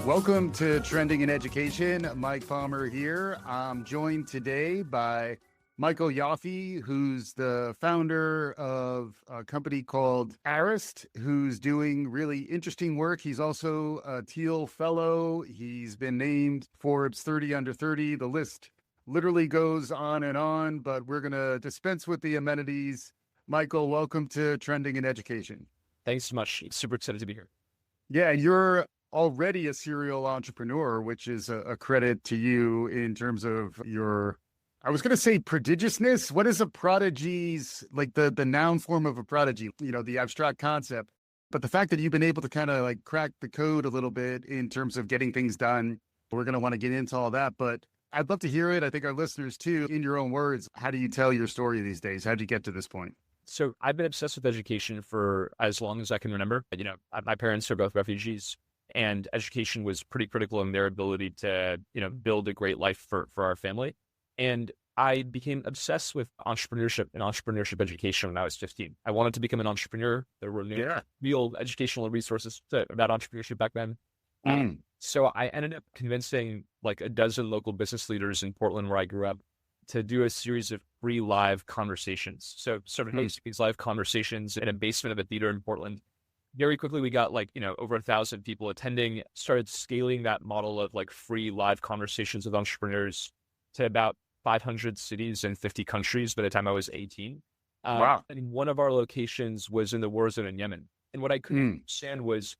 Welcome to Trending in Education. Mike Palmer here. I'm joined today by Michael Ioffe, who's the founder of a company called Arist, who's doing really interesting work. He's also a Teal Fellow. He's been named Forbes 30 Under 30. The list literally goes on, but we're going to dispense with the amenities. Michael, welcome to Trending in Education. Thanks so much. Super excited to be here. Yeah, you're already a serial entrepreneur, which is a credit to you in terms of your, I was going to say prodigiousness. What is a prodigy's, like the noun form of a prodigy, the abstract concept, but the fact that you've been able to kind of like crack the code a little bit in terms of getting things done. We're going to want to get into all that, but I'd love to hear it. I think our listeners too, in your own words, how do you tell your story these days? How did you get to this point? So I've been obsessed with education for as long as I can remember. My parents are both refugees, and education was pretty critical in their ability to, build a great life for our family. And I became obsessed with entrepreneurship and entrepreneurship education when I was 15. I wanted to become an entrepreneur. There were no real educational resources about entrepreneurship back then. So I ended up convincing like a dozen local business leaders in Portland, where I grew up, to do a series of free live conversations. So sort of hosting these live conversations in a basement of a theater in Portland. Very quickly, we got over 1,000 people attending, started scaling that model of like free live conversations with entrepreneurs to about 500 cities and 50 countries by the time I was 18. Wow. And one of our locations was in the war zone in Yemen. And what I couldn't understand was,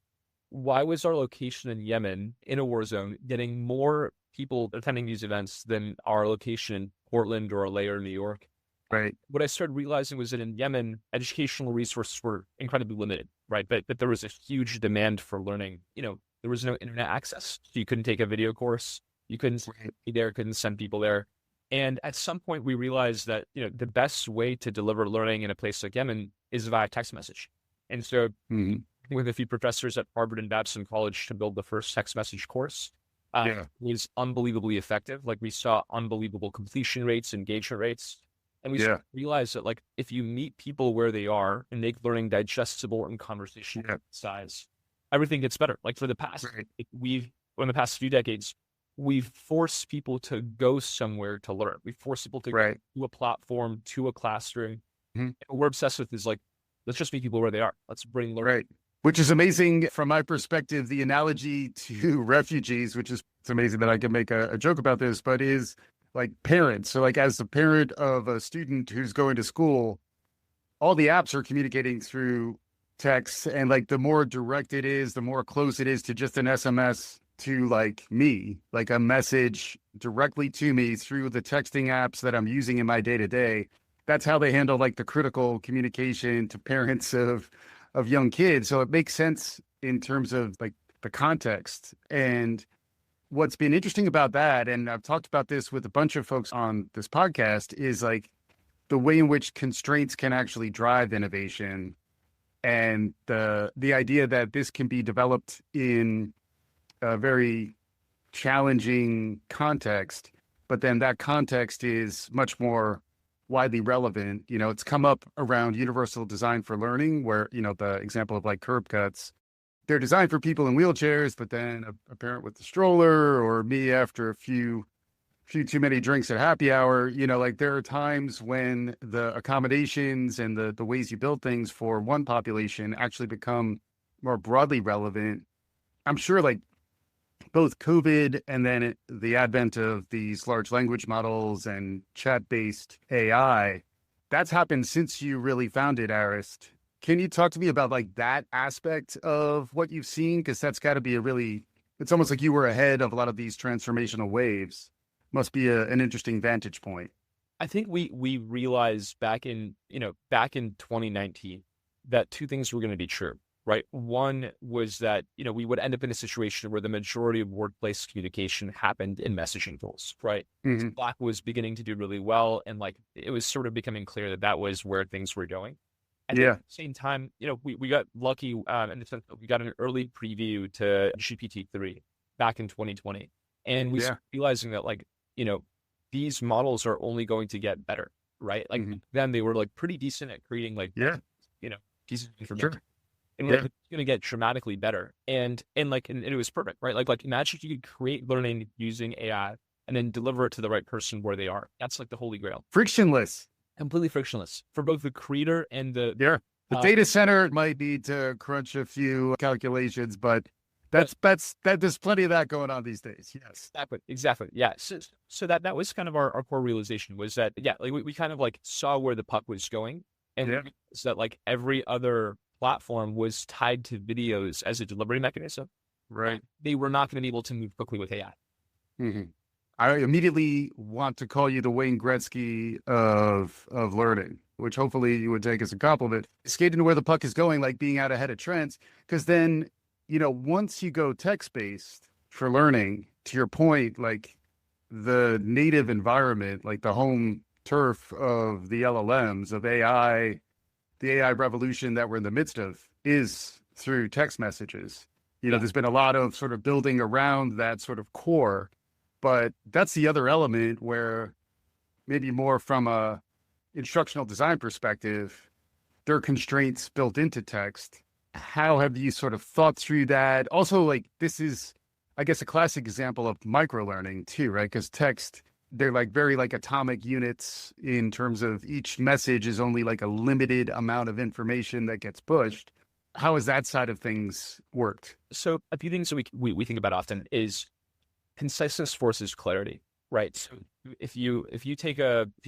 why was our location in Yemen in a war zone getting more people attending these events than our location in Portland or LA or New York? Right. What I started realizing was that in Yemen, educational resources were incredibly limited, right? But there was a huge demand for learning. There was no internet access. So you couldn't take a video course. You couldn't be there, couldn't send people there. And at some point we realized that, the best way to deliver learning in a place like Yemen is via text message. And so with a few professors at Harvard and Babson College to build the first text message course, was unbelievably effective. Like we saw unbelievable completion rates, engagement rates. And we realized that like if you meet people where they are and make learning digestible and conversational size, everything gets better. Like for the past, in the past few decades, we've forced people to go somewhere to learn. We've forced people to go to a platform, to a classroom. And what we're obsessed with is like, let's just meet people where they are. Let's bring learning. Right. Which is amazing from my perspective, the analogy to refugees, which is, it's amazing that I can make a joke about this, but is like parents. So like as the parent of a student who's going to school, all the apps are communicating through text. And like the more direct it is, the more close it is to just an SMS to like me, like a message directly to me through the texting apps that I'm using in my day to day. That's how they handle like the critical communication to parents of young kids. So it makes sense in terms of like the context. And what's been interesting about that, and I've talked about this with a bunch of folks on this podcast, is like the way in which constraints can actually drive innovation, and the idea that this can be developed in a very challenging context, but then that context is much more widely relevant. It's come up around universal design for learning, where, the example of like curb cuts, they're designed for people in wheelchairs, but then a parent with a stroller, or me after a few too many drinks at happy hour, like there are times when the accommodations and the ways you build things for one population actually become more broadly relevant. I'm sure like both COVID and then the advent of these large language models and chat-based AI, that's happened since you really founded Arist. Can you talk to me about like that aspect of what you've seen? Because that's got to be it's almost like you were ahead of a lot of these transformational waves. Must be an interesting vantage point. I think we realized back in 2019 that two things were going to be true. Right. One was that, we would end up in a situation where the majority of workplace communication happened in messaging tools. Right. Slack was beginning to do really well. And like, it was sort of becoming clear that was where things were going. At the same time, we got lucky in the sense that we got an early preview to GPT-3 back in 2020. And we started realizing that like, these models are only going to get better. Right. Like then they were like pretty decent at creating like, pieces of information. Sure. And going to get dramatically better. And it was perfect, right? Like imagine you could create learning using AI and then deliver it to the right person where they are. That's like the holy grail. Frictionless. Completely frictionless for both the creator and the Yeah. The data center might need to crunch a few calculations, but there's plenty of that going on these days. Yes. Exactly. Yeah. So that was kind of our core realization was that, yeah, like we kind of like saw where the puck was going. And so that like every other platform was tied to videos as a delivery mechanism. Right. They were not going to be able to move quickly with AI. Mm-hmm. I immediately want to call you the Wayne Gretzky of learning, which hopefully you would take as a compliment. Skating to where the puck is going, like being out ahead of trends, because then, once you go text-based for learning, to your point, like the native environment, like the home turf of the LLMs, of AI, the AI revolution that we're in the midst of is through text messages. There's been a lot of sort of building around that sort of core. But that's the other element where maybe more from a instructional design perspective, there are constraints built into text. How have you sort of thought through that? Also, like this is, I guess, a classic example of microlearning too, right? Because text, they're like very like atomic units in terms of each message is only like a limited amount of information that gets pushed. How has that side of things worked? So a few things that we think about often is conciseness forces clarity, right? So if you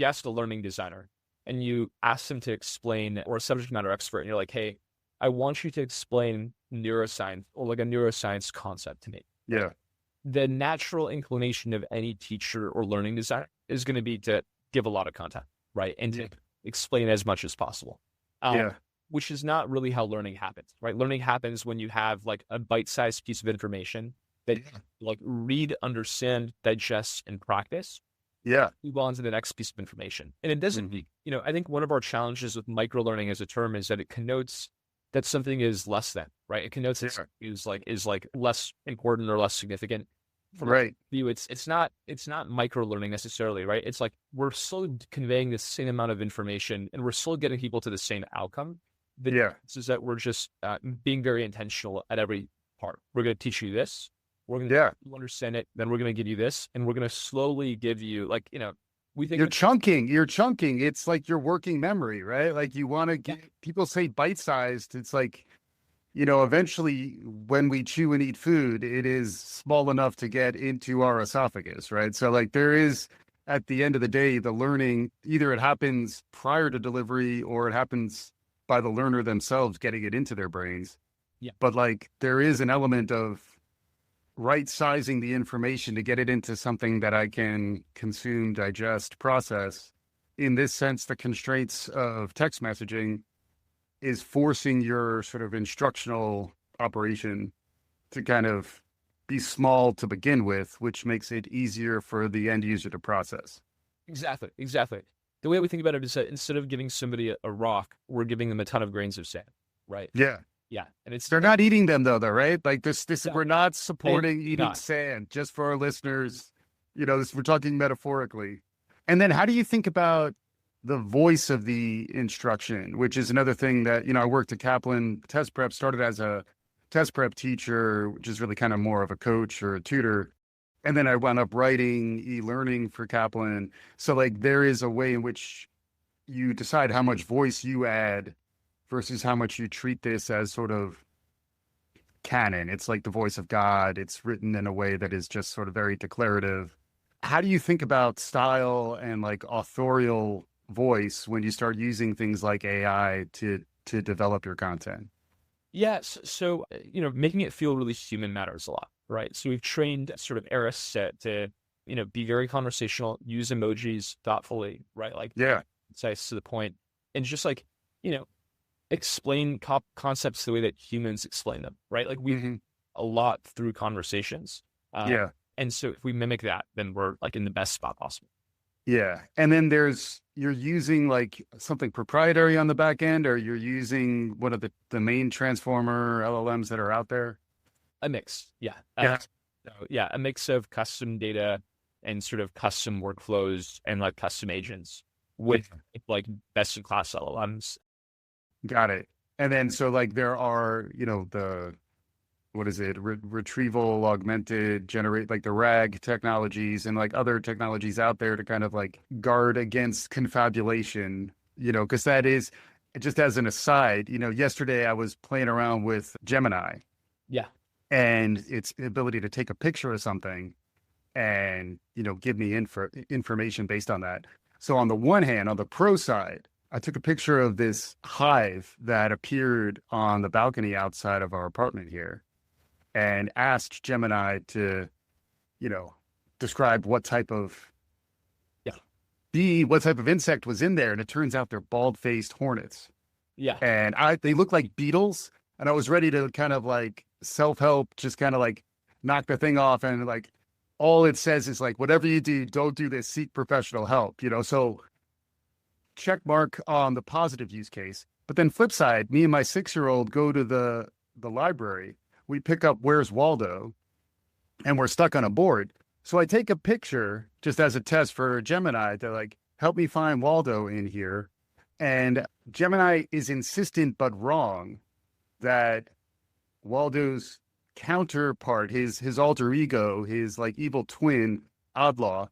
ask a learning designer and you ask them to explain, or a subject matter expert, and you're like, hey, I want you to explain neuroscience or like a neuroscience concept to me. Yeah. The natural inclination of any teacher or learning designer is going to be to give a lot of content, right? And to explain as much as possible. Which is not really how learning happens, right? Learning happens when you have like a bite-sized piece of information that like read, understand, digest, and practice. Move on to the next piece of information. And it doesn't, I think one of our challenges with microlearning as a term is that it connotes that something is less than, right? It connotes that is like less important or less significant. From a view, it's not microlearning necessarily, right? It's like we're still conveying the same amount of information and we're still getting people to the same outcome. The difference is that we're just being very intentional at every part. We're going to teach you this. We're going to understand it. Then we're going to give you this, and we're going to slowly give you, like, we think you're chunking. It's like your working memory, right? Like you want to get people say bite-sized. It's like, eventually when we chew and eat food, it is small enough to get into our esophagus, right? So like there is, at the end of the day, the learning, either it happens prior to delivery or it happens by the learner themselves getting it into their brains. But like there is an element of right sizing the information to get it into something that I can consume, digest, process. In this sense, the constraints of text messaging is forcing your sort of instructional operation to kind of be small to begin with, which makes it easier for the end user to process. Exactly. The way we think about it is that instead of giving somebody a rock, we're giving them a ton of grains of sand, right? Yeah. And they're not eating them though, right? Like this we're not supporting eating sand, just for our listeners. We're talking metaphorically. And then how do you think about the voice of the instruction, which is another thing that, I worked at Kaplan test prep, started as a test prep teacher, which is really kind of more of a coach or a tutor. And then I wound up writing e-learning for Kaplan. So like there is a way in which you decide how much voice you add versus how much you treat this as sort of canon. It's like the voice of God. It's written in a way that is just sort of very declarative. How do you think about style and like authorial voice when you start using things like AI to develop your content? Yes. So, making it feel really human matters a lot, right? So we've trained sort of Arist to be very conversational, use emojis thoughtfully, right? Like, concise to the point, and just like, explain concepts the way that humans explain them, right? Like we a lot through conversations. And so if we mimic that, then we're like in the best spot possible. Yeah. And then you're using like something proprietary on the back end, or you're using one of the main transformer LLMs that are out there? A mix. A mix of custom data and sort of custom workflows and like custom agents with like best in class LLMs. Got it. And then so like there are, the what is it, retrieval augmented generate, like the RAG technologies and like other technologies out there to kind of like guard against confabulation, because that is just as an aside, yesterday I was playing around with Gemini Yeah. and its ability to take a picture of something and, give me information based on that. So on the one hand, on the pro side, I took a picture of this hive that appeared on the balcony outside of our apartment here and asked Gemini to, you know, describe what type of Yeah. bee, what type of insect was in there. And it turns out they're bald-faced hornets. Yeah. And they look like beetles. And I was ready to kind of like self-help, just kind of like knock the thing off. And like all it says is like, whatever you do, don't do this, seek professional help, So check mark on the positive use case. But then flip side, me and my 6-year-old go to the library. We pick up Where's Waldo, and we're stuck on a board. So I take a picture just as a test for Gemini to like help me find Waldo in here. And Gemini is insistent but wrong that Waldo's counterpart, his alter ego, his like evil twin, Oddlaw,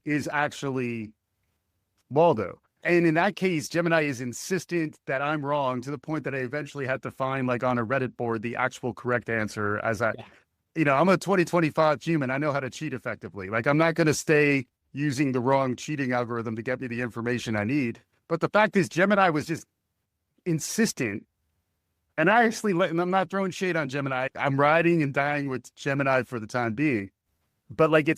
is actually Waldo. And in that case, Gemini is insistent that I'm wrong to the point that I eventually had to find, like on a Reddit board, the actual correct answer. I'm a 2025 human. I know how to cheat effectively. Like, I'm not going to stay using the wrong cheating algorithm to get me the information I need. But the fact is, Gemini was just insistent. And and I'm not throwing shade on Gemini. I'm riding and dying with Gemini for the time being. But like,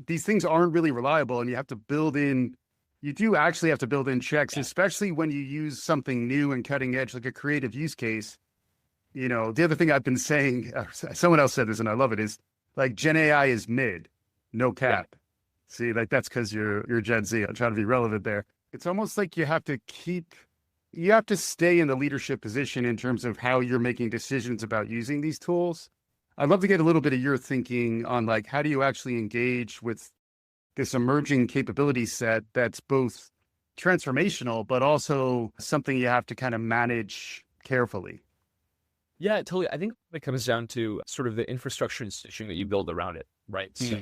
these things aren't really reliable, and you do actually have to build in checks, especially when you use something new and cutting edge, like a creative use case. The other thing I've been saying, someone else said this and I love it, is like Gen AI is mid, no cap. Yeah. See, like that's because you're Gen Z. I'm trying to be relevant there. It's almost like you have to stay in the leadership position in terms of how you're making decisions about using these tools. I'd love to get a little bit of your thinking on like, how do you actually engage with this emerging capability set that's both transformational, but also something you have to kind of manage carefully? Yeah, totally. I think it comes down to sort of the infrastructure and stitching that you build around it, right? So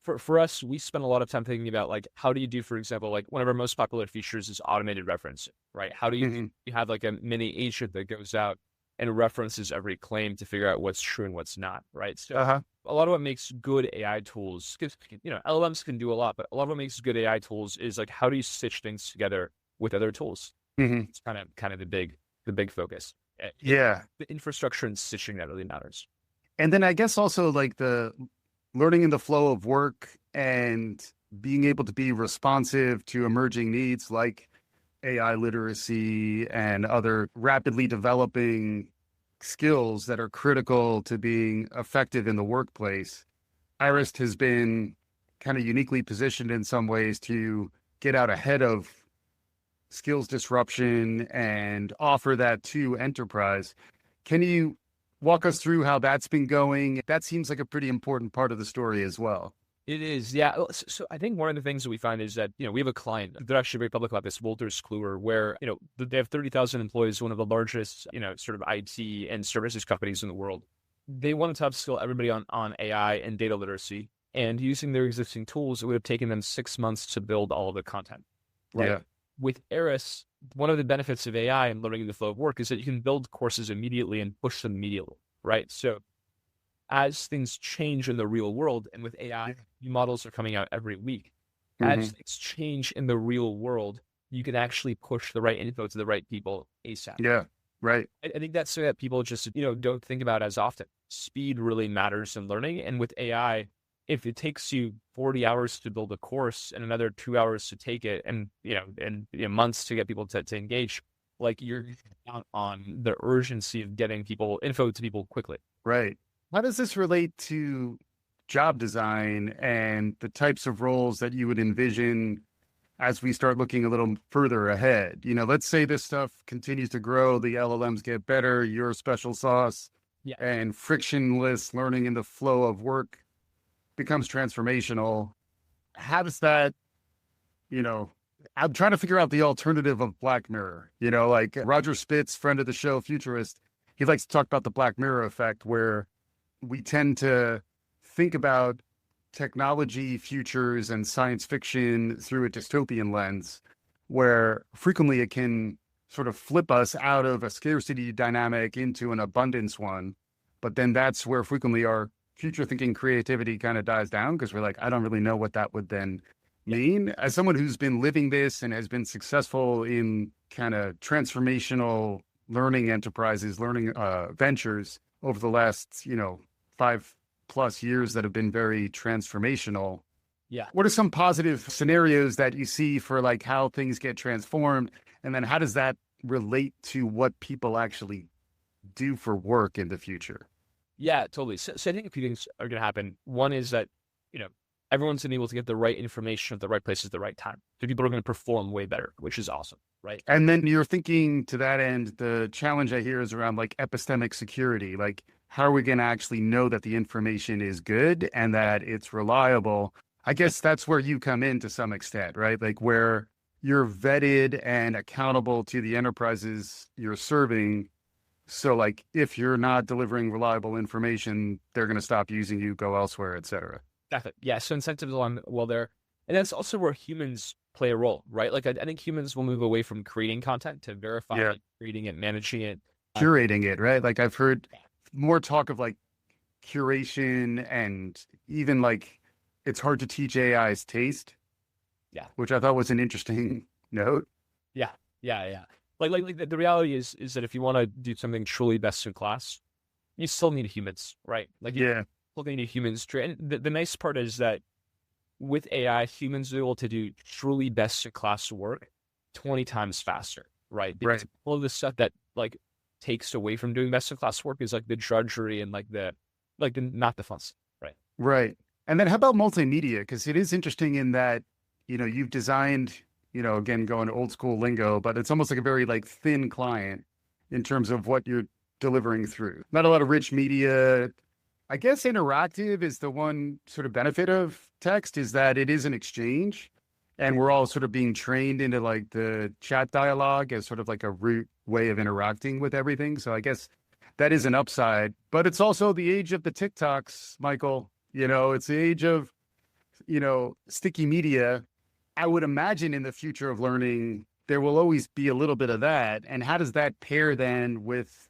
for us, we spend a lot of time thinking about like, how do you do, for example, like one of our most popular features is automated referencing, right? How do you have like a mini agent that goes out and references every claim to figure out what's true and what's not, right? So a lot of what makes good AI tools, because LLMs can do a lot, but a lot of what makes good AI tools is like, how do you stitch things together with other tools? It's kind of the big focus. Yeah, the infrastructure and stitching that really matters. And then I guess also like the learning in the flow of work and being able to be responsive to emerging needs like AI literacy and other rapidly developing skills that are critical to being effective in the workplace. Arist has been kind of uniquely positioned in some ways to get out ahead of skills disruption and offer that to enterprise. Can you walk us through how that's been going? That seems like a pretty important part of the story as well. It is, yeah. So I think one of the things that we find is that, we have a client, they're actually very public about this, Wolters Kluwer, where, they have 30,000 employees, one of the largest, sort of IT and services companies in the world. They wanted to upskill everybody on AI and data literacy, and using their existing tools, it would have taken them 6 months to build all of the content. Right? Yeah. With Arist, one of the benefits of AI and learning in the flow of work is that you can build courses immediately and push them immediately, right? So as things change in the real world, and with AI, new models are coming out every week. As things change in the real world, you can actually push the right info to the right people ASAP. Yeah, right. I think that's something that people just, don't think about as often. Speed really matters in learning. And with AI, if it takes you 40 hours to build a course and another 2 hours to take it and, months to get people to engage, like you're down on the urgency of getting info to people quickly. Right. How does this relate to job design and the types of roles that you would envision as we start looking a little further ahead? Let's say this stuff continues to grow, the LLMs get better, your special sauce, and frictionless learning in the flow of work becomes transformational. How does that, I'm trying to figure out the alternative of Black Mirror. Like Roger Spitz, friend of the show, futurist, he likes to talk about the Black Mirror effect, where we tend to think about technology futures and science fiction through a dystopian lens, where frequently it can sort of flip us out of a scarcity dynamic into an abundance one. But then that's where frequently our future thinking creativity kind of dies down, because we're like, I don't really know what that would then mean. As someone who's been living this and has been successful in kind of transformational learning enterprises, learning ventures over the last, 5+ years that have been very transformational. Yeah. What are some positive scenarios that you see for like how things get transformed? And then how does that relate to what people actually do for work in the future? Yeah, totally. So I think a few things are going to happen. One is that, everyone's going to be able to get the right information at the right place at the right time. So people are going to perform way better, which is awesome, right? And then you're thinking to that end, the challenge I hear is around like epistemic security. Like, how are we going to actually know that the information is good and that it's reliable? I guess that's where you come in to some extent, right? Like where you're vetted and accountable to the enterprises you're serving. So like if you're not delivering reliable information, they're going to stop using you, go elsewhere, et cetera. Definitely. Yeah. So incentives along well there. And that's also where humans play a role, right? Like I think humans will move away from creating content to verifying it, creating it, managing it. Curating it, right? Like I've heard more talk of like curation, and even like it's hard to teach AI's taste. Yeah. Which I thought was an interesting note. Yeah. Like the reality is that if you want to do something truly best in class, you still need humans, right? Like Yeah. Still need humans. And the nice part is that with AI, humans are able to do truly best in class work 20 times faster, right? Because all of the stuff that like takes away from doing best in class work is like the drudgery and like the not the fun stuff, right? Right. And then how about multimedia? Because it is interesting in that, you've designed, again, going old school lingo, but it's almost like a very like thin client in terms of what you're delivering through. Not a lot of rich media. I guess interactive is the one sort of benefit of text, is that it is an exchange, and we're all sort of being trained into like the chat dialogue as sort of like a root way of interacting with everything. So I guess that is an upside, but it's also the age of the TikToks, Michael. It's the age of, sticky media. I would imagine in the future of learning, there will always be a little bit of that. And how does that pair then with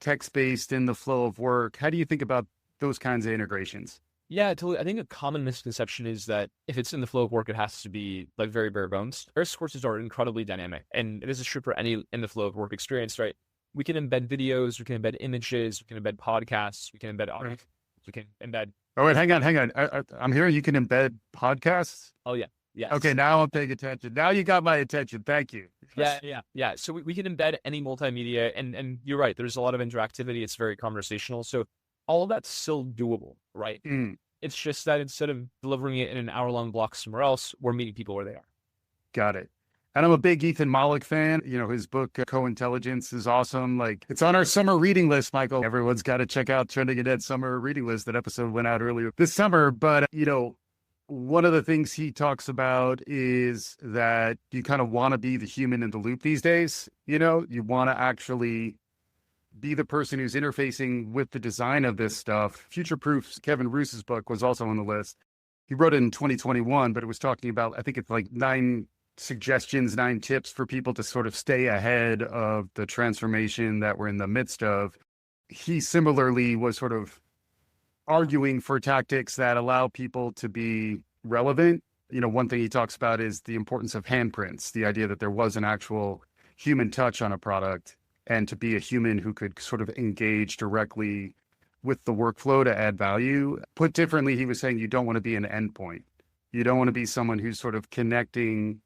text-based in the flow of work? How do you think about those kinds of integrations? Yeah, totally. I think a common misconception is that if it's in the flow of work, it has to be like very bare bones. Arist courses are incredibly dynamic, and this is true for any in the flow of work experience, right? We can embed videos, we can embed images, we can embed podcasts, we can embed audio, we can embed. Oh, wait, hang on. I'm hearing you can embed podcasts. Oh, yeah. Yes. Okay, now I'm paying attention. Now you got my attention. Thank you. Yeah. So we can embed any multimedia, and you're right. There's a lot of interactivity. It's very conversational. So all of that's still doable, right? It's just that instead of delivering it in an hour-long block somewhere else, we're meeting people where they are. Got it. And I'm a big Ethan Mollick fan. His book, Co-Intelligence, is awesome. Like, it's on our summer reading list, Michael. Everyone's got to check out Trending Ahead summer reading list. That episode went out earlier this summer. But, one of the things he talks about is that you kind of want to be the human in the loop these days. You want to actually be the person who's interfacing with the design of this stuff. Future Proof's Kevin Roos's book was also on the list. He wrote it in 2021, but it was talking about, I think it's like 9 suggestions, 9 tips for people to sort of stay ahead of the transformation that we're in the midst of. He similarly was sort of arguing for tactics that allow people to be relevant. One thing he talks about is the importance of handprints, the idea that there was an actual human touch on a product, and to be a human who could sort of engage directly with the workflow to add value. Put differently, he was saying you don't want to be an endpoint. You don't want to be someone who's sort of connecting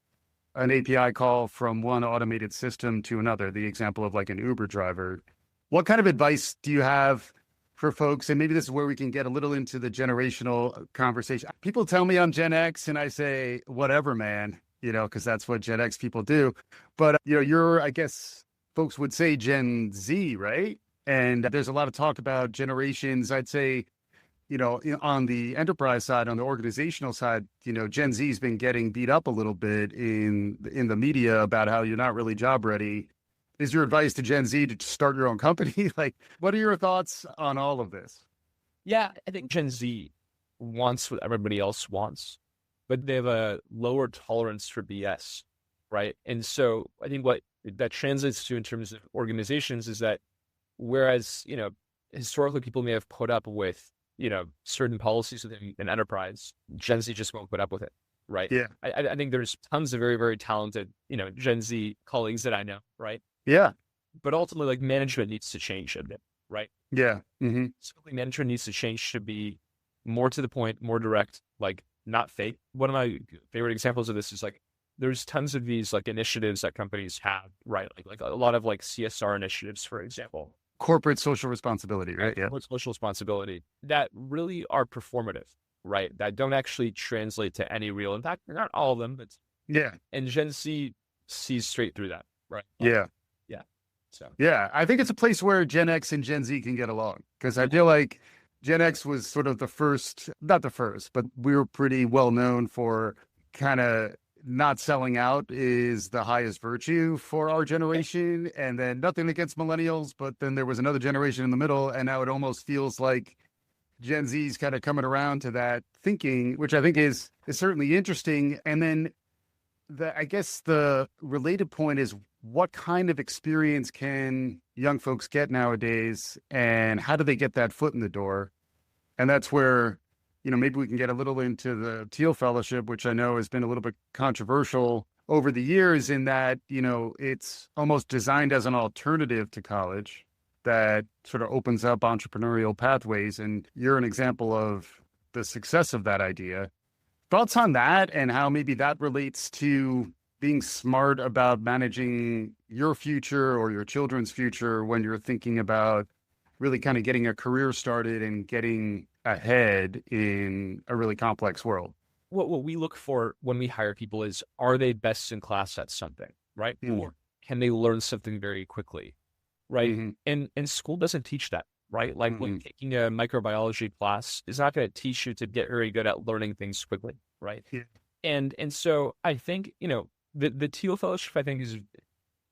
an API call from one automated system to another, the example of like an Uber driver. What kind of advice do you have for folks? And maybe this is where we can get a little into the generational conversation. People tell me I'm Gen X, and I say, whatever, man, because that's what Gen X people do. But, you're, I guess, folks would say Gen Z, right? And there's a lot of talk about generations. I'd say on the enterprise side, on the organizational side, Gen Z's been getting beat up a little bit in the media about how you're not really job ready. Is your advice to Gen Z to start your own company? Like, what are your thoughts on all of this? Yeah, I think Gen Z wants what everybody else wants, but they have a lower tolerance for BS, right? And so I think what that translates to in terms of organizations is that whereas, historically people may have put up with, certain policies within an enterprise, Gen Z just won't put up with it, right? Yeah. I think there's tons of very, very talented, Gen Z colleagues that I know, right? Yeah. But ultimately, like management needs to change a bit, right? Yeah. Mm-hmm. Simply management needs to change to be more to the point, more direct, like not fake. One of my favorite examples of this is like there's tons of these like initiatives that companies have, right? Like a lot of like CSR initiatives, for example. Corporate social responsibility, right? Yeah. Corporate social responsibility that really are performative, right? That don't actually translate to any real impact. Not all of them, but Yeah. and Gen Z sees straight through that, right? Yeah. Yeah. So Yeah. I think it's a place where Gen X and Gen Z can get along because I feel like Gen X was sort of the first, not the first, but we were pretty well known for kind of not selling out is the highest virtue for our generation. And then nothing against millennials, but then there was another generation in the middle. And now it almost feels like Gen Z's kind of coming around to that thinking, which I think is certainly interesting. And then I guess the related point is what kind of experience can young folks get nowadays and how do they get that foot in the door? And that's where, maybe we can get a little into the Teal Fellowship, which I know has been a little bit controversial over the years in that, it's almost designed as an alternative to college that sort of opens up entrepreneurial pathways. And you're an example of the success of that idea. Thoughts on that and how maybe that relates to being smart about managing your future or your children's future when you're thinking about really kind of getting a career started and getting ahead in a really complex world. what we look for when we hire people is, are they best in class at something, right? Mm. Or can they learn something very quickly, right? Mm-hmm. And school doesn't teach that, right? Like when taking a microbiology class is not going to teach you to get very good at learning things quickly, right? Yeah. And so I think, the Teal Fellowship, I think, is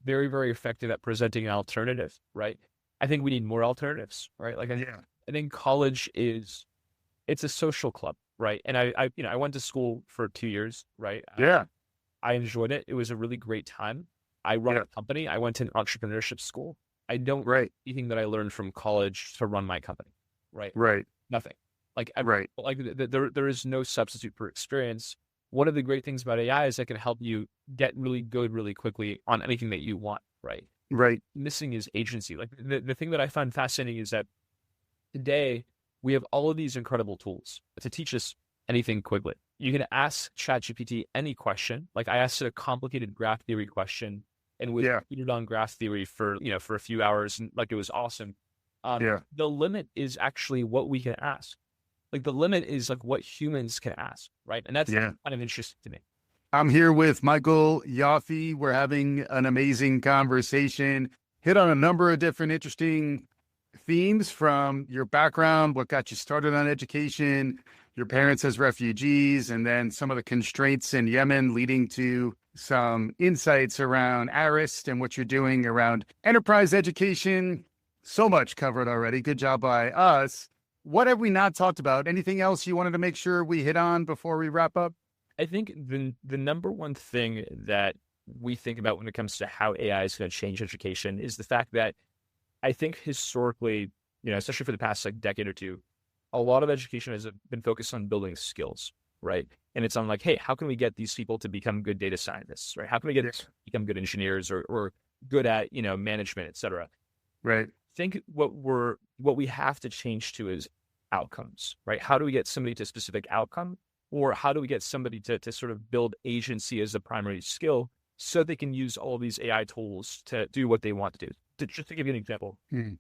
very, very effective at presenting an alternative, right? I think we need more alternatives, right? Like Yeah. I think college it's a social club, right? And I went to school for 2 years, right? Yeah. I enjoyed it. It was a really great time. I run a company. I went to an entrepreneurship school. I don't Right. anything that I learned from college to run my company, right? Right. Nothing. Like Right. there is no substitute for experience. One of the great things about AI is it can help you get really good really quickly on anything that you want, right? Right. Missing is agency. Like the thing that I find fascinating is that today we have all of these incredible tools to teach us anything quickly. You can ask ChatGPT any question. Like I asked it a complicated graph theory question and we repeated on graph theory for a few hours and like it was awesome. The limit is actually what we can ask. Like the limit is like what humans can ask, right? And that's kind of interesting to me. I'm here with Michael Ioffe. We're having an amazing conversation, hit on a number of different interesting themes from your background, what got you started on education, your parents as refugees, and then some of the constraints in Yemen leading to some insights around Arist and what you're doing around enterprise education. So much covered already. Good job by us. What have we not talked about? Anything else you wanted to make sure we hit on before we wrap up? I think the number one thing that we think about when it comes to how AI is going to change education is the fact that I think historically, especially for the past like decade or two, a lot of education has been focused on building skills, right? And it's on like, hey, how can we get these people to become good data scientists, right? How can we get them to become good engineers or good at, management, et cetera? Right. I think what we have to change to is outcomes, right? How do we get somebody to a specific outcome? Or how do we get somebody to sort of build agency as a primary skill so they can use all of these AI tools to do what they want to do? Just to give you an example, in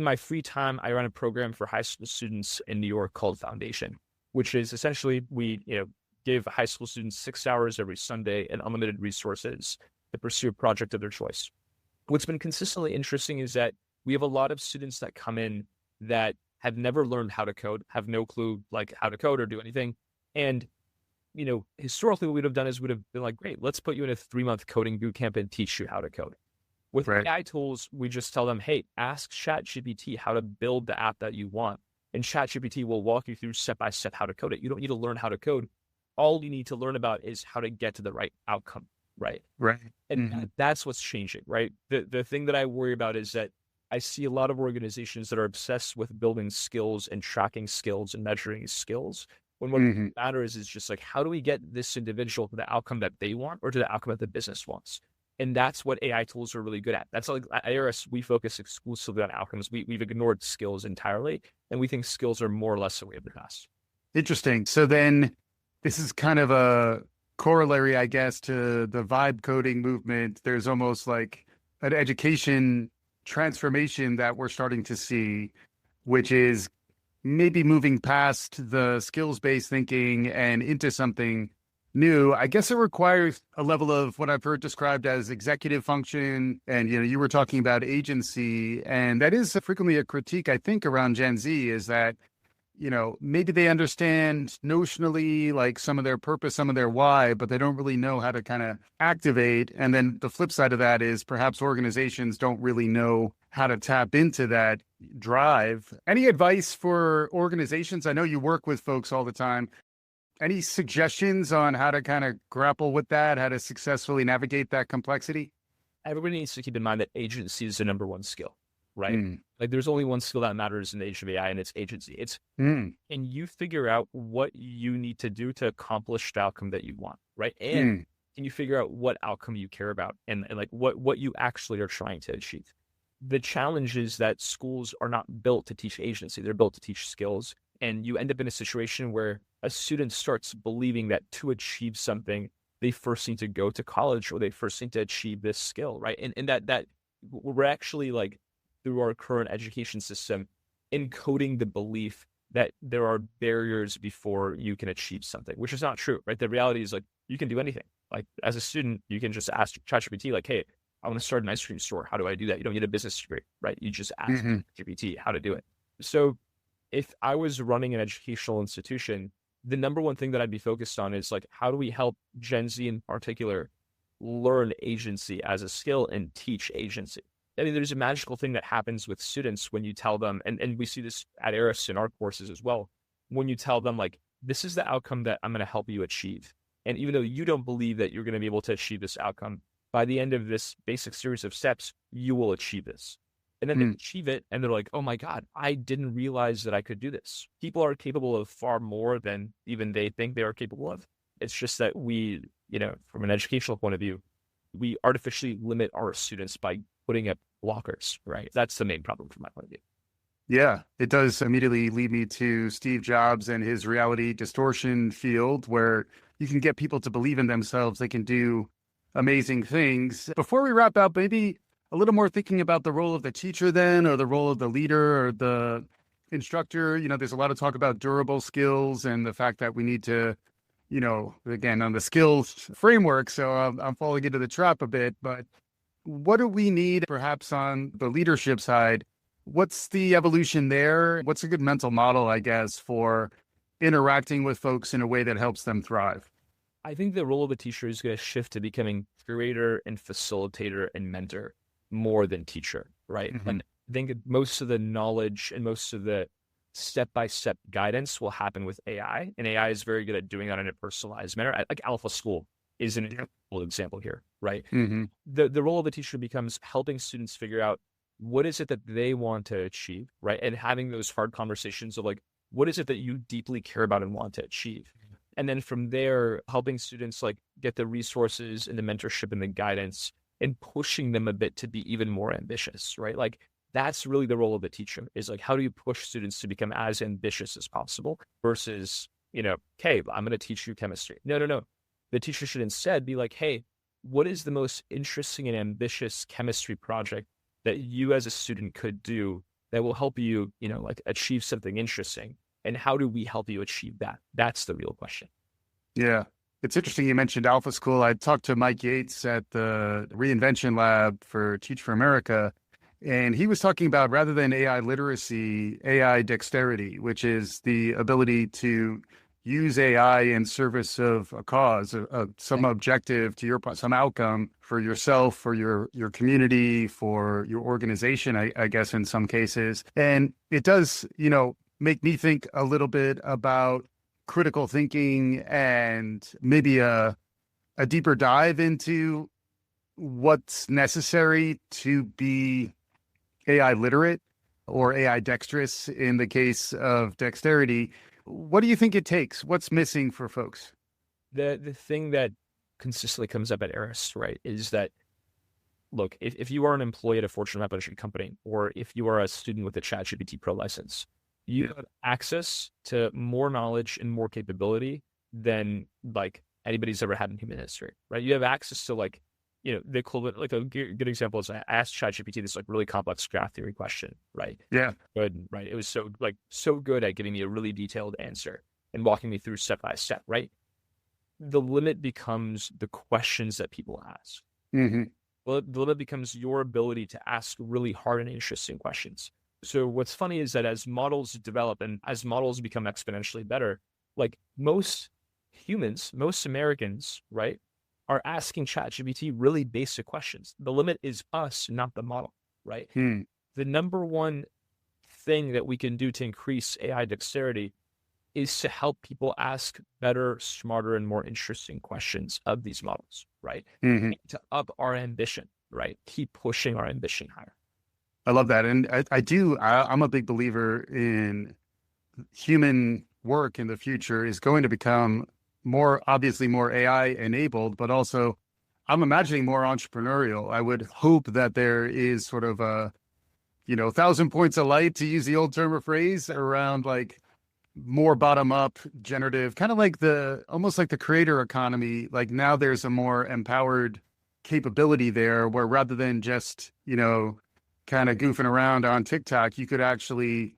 my free time, I run a program for high school students in New York called Foundation, which is essentially we, give high school students 6 hours every Sunday and unlimited resources to pursue a project of their choice. What's been consistently interesting is that we have a lot of students that come in that have never learned how to code, have no clue like how to code or do anything. And, historically what we'd have done is we'd have been like, great, let's put you in a 3-month coding boot camp and teach you how to code. With Right. AI tools, we just tell them, hey, ask ChatGPT how to build the app that you want. And ChatGPT will walk you through step by step how to code it. You don't need to learn how to code. All you need to learn about is how to get to the right outcome, right? Right. And that's what's changing, right? The thing that I worry about is that I see a lot of organizations that are obsessed with building skills and tracking skills and measuring skills. When what matters is just like, how do we get this individual to the outcome that they want or to the outcome that the business wants? And that's what AI tools are really good at. That's like at Arist, we focus exclusively on outcomes. We've ignored skills entirely, and we think skills are more or less a way of the past. Interesting. So then this is kind of a corollary, I guess, to the vibe coding movement. There's almost like an education transformation that we're starting to see, which is maybe moving past the skills-based thinking and into something new. I guess it requires a level of what I've heard described as executive function. And, you were talking about agency, and that is frequently a critique, I think, around Gen Z is that, maybe they understand notionally like some of their purpose, some of their why, but they don't really know how to kind of activate. And then the flip side of that is perhaps organizations don't really know how to tap into that drive. Any advice for organizations? I know you work with folks all the time. Any suggestions on how to kind of grapple with that, how to successfully navigate that complexity? Everybody needs to keep in mind that agency is the number one skill, right? Like there's only one skill that matters in the age of AI, and it's agency. It's can you figure out what you need to do to accomplish the outcome that you want, right? And can you figure out what outcome you care about and like what you actually are trying to achieve? The challenge is that schools are not built to teach agency. They're built to teach skills. And you end up in a situation where a student starts believing that to achieve something, they first need to go to college or they first need to achieve this skill, right? And that we're actually like through our current education system encoding the belief that there are barriers before you can achieve something, which is not true, right? The reality is like you can do anything. Like as a student, you can just ask ChatGPT like, hey, I want to start an ice cream store. How do I do that? You don't need a business degree, right? You just ask GPT how to do it. So if I was running an educational institution, the number one thing that I'd be focused on is like, how do we help Gen Z in particular learn agency as a skill and teach agency? I mean, there's a magical thing that happens with students when you tell them, and we see this at Arist in our courses as well, when you tell them like, this is the outcome that I'm going to help you achieve. And even though you don't believe that you're going to be able to achieve this outcome, by the end of this basic series of steps, you will achieve this. And then they achieve it and they're like, oh my God, I didn't realize that I could do this. People are capable of far more than even they think they are capable of. It's just that we, from an educational point of view, we artificially limit our students by putting up blockers, right? That's the main problem from my point of view. Yeah, it does immediately lead me to Steve Jobs and his reality distortion field where you can get people to believe in themselves. They can do amazing things. Before we wrap up, maybe a little more thinking about the role of the teacher then, or the role of the leader or the instructor. There's a lot of talk about durable skills and the fact that we need to, again, on the skills framework. So I'm falling into the trap a bit, but what do we need perhaps on the leadership side? What's the evolution there? What's a good mental model, I guess, for interacting with folks in a way that helps them thrive? I think the role of a teacher is going to shift to becoming curator and facilitator and mentor more than teacher, right? And I think most of the knowledge and most of the step-by-step guidance will happen with AI, and AI is very good at doing that in a personalized manner. Like Alpha School is an example here, right? The role of the teacher becomes helping students figure out what is it that they want to achieve, right? And having those hard conversations of like, what is it that you deeply care about and want to achieve? And then from there, helping students like get the resources and the mentorship and the guidance and pushing them a bit to be even more ambitious, right? Like that's really the role of the teacher is like, how do you push students to become as ambitious as possible versus, hey, I'm going to teach you chemistry. No. The teacher should instead be like, hey, what is the most interesting and ambitious chemistry project that you as a student could do that will help you, like achieve something interesting? And how do we help you achieve that? That's the real question. Yeah. It's interesting you mentioned Alpha School. I talked to Mike Yates at the Reinvention Lab for Teach for America, And he was talking about, rather than AI literacy, AI dexterity, which is the ability to use AI in service of a cause, some objective to your some outcome for yourself, for your community, for your organization, I guess in some cases. And it does, make me think a little bit about critical thinking and maybe a deeper dive into what's necessary to be AI literate or AI dexterous in the case of dexterity. What do you think it takes? What's missing for folks? The thing that consistently comes up at Arist, right, is that, look, if you are an employee at a Fortune 500 company, or if you are a student with a ChatGPT Pro license, you have access to more knowledge and more capability than like anybody's ever had in human history, right? You have access to like, the equivalent, like a good example is I asked ChatGPT this like really complex graph theory question, right? Yeah. Good, right? It was so good at giving me a really detailed answer and walking me through step by step, right? The limit becomes the questions that people ask. Mm-hmm. Well, the limit becomes your ability to ask really hard and interesting questions. So what's funny is that as models develop and as models become exponentially better, like most humans, most Americans, right, are asking ChatGPT really basic questions. The limit is us, not the model, right? The number one thing that we can do to increase AI dexterity is to help people ask better, smarter, and more interesting questions of these models, right? Mm-hmm. To up our ambition, right? Keep pushing our ambition higher. I love that. And I'm a big believer in human work in the future is going to become obviously more AI enabled, but also I'm imagining more entrepreneurial. I would hope that there is sort of a, 1,000 points of light, to use the old term or phrase, around like more bottom up generative, kind of like almost like the creator economy. Like now there's a more empowered capability there where rather than just, kind of goofing around on TikTok, you could actually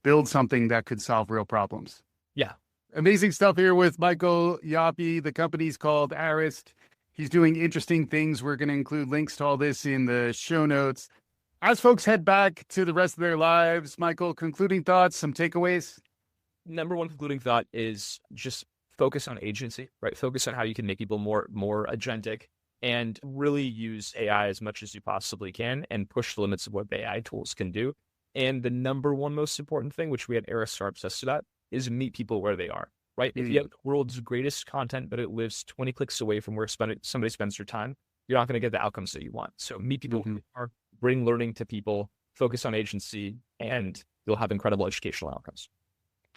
build something that could solve real problems. Yeah. Amazing stuff here with Michael Ioffe. The company's called Arist. He's doing interesting things. We're going to include links to all this in the show notes. As folks head back to the rest of their lives, Michael, concluding thoughts, some takeaways? Number one concluding thought is just focus on agency, right? Focus on how you can make people more agentic and really use AI as much as you possibly can and push the limits of what the AI tools can do. And the number one most important thing, which we at Arist are obsessed about, is meet people where they are, right? If you have the world's greatest content, but it lives 20 clicks away from where somebody spends their time, you're not going to get the outcomes that you want. So meet people where they are, bring learning to people, focus on agency, and you'll have incredible educational outcomes.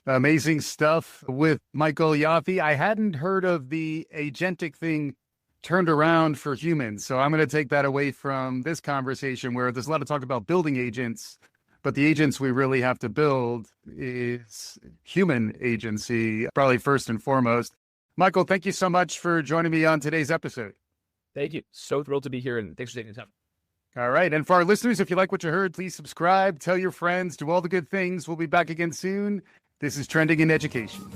Amazing stuff with Michael Ioffe. I hadn't heard of the agentic thing turned around for humans. So I'm going to take that away from this conversation where there's a lot of talk about building agents, but the agents we really have to build is human agency, probably first and foremost. Michael, thank you so much for joining me on today's episode. Thank you. So thrilled to be here, and thanks for taking the time. All right. And for our listeners, if you like what you heard, please subscribe, tell your friends, do all the good things. We'll be back again soon. This is Trending in Education.